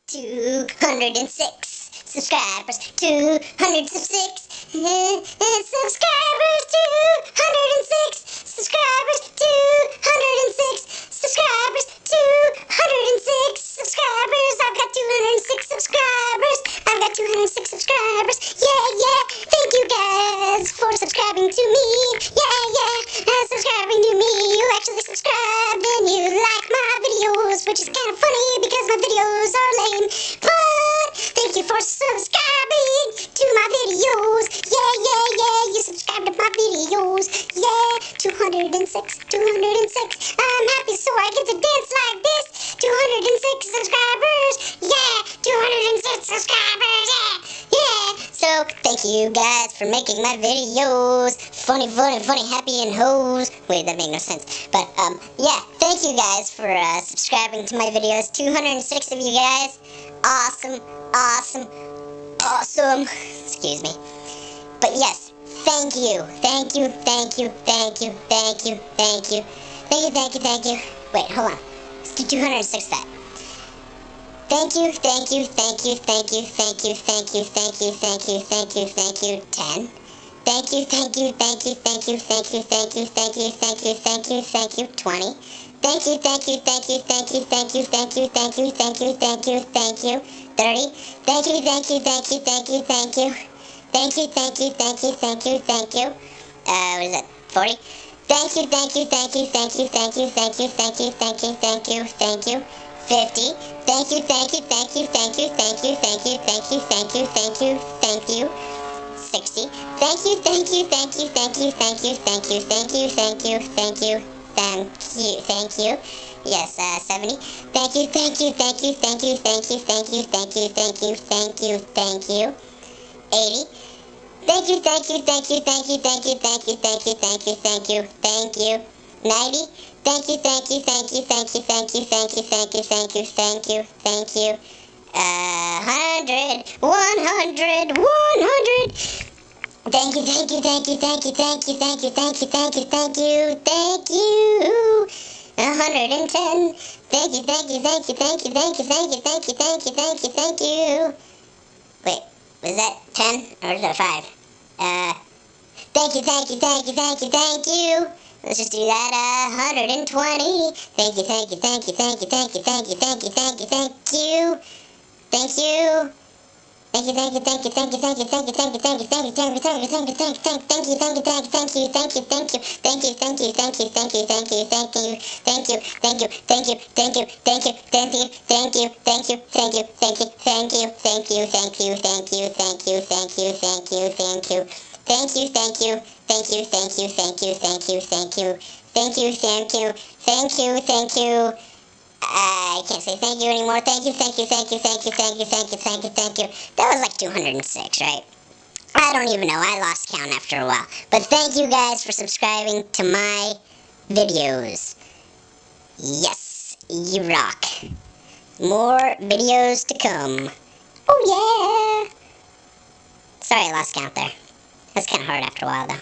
206 subscribers, 206 subscribers, 206 subscribers, 206 subscribers, 206 subscribers. I've got 206 subscribers. I've got 206 subscribers. Yeah. Thank you guys for subscribing to me. Yeah. Subscribing to me. You actually subscribed and you like my videos, which is kind of funny because my videos are lame. But thank you for subscribing to my videos. Yeah. You subscribe to my videos. Yeah. 206. I'm happy so I get to dance like this. 206 subscribers. Yeah. 206 subscribers. Yeah. So thank you guys for making my videos funny, happy, and hoes. Wait, that made no sense. But yeah, thank you guys for subscribing to my videos. 206 of you guys. Awesome. Excuse me. But yes, thank you. Wait, hold on. Let's do 206 that. Thank you. 10. Thank you. 20. Thank you. 30. Thank you. 40. What is that? 40. Thank you. 50. Thank you. 60. Thank you. 70. Yes, 70. Thank you. 80. Thank you. 90. Thank you. 100. 100. Thank you. 110. Thank you. Wait, was that 10 or is that 5? Thank you. Let's just do that. 120. Thank you. Thank you. Thank you. Thank you. I can't say thank you anymore. Thank you. That was like 206, right? I don't even know. I lost count after a while. But thank you guys for subscribing to my videos. Yes, you rock. More videos to come. Oh yeah! Sorry I lost count there. That's kind of hard after a while though.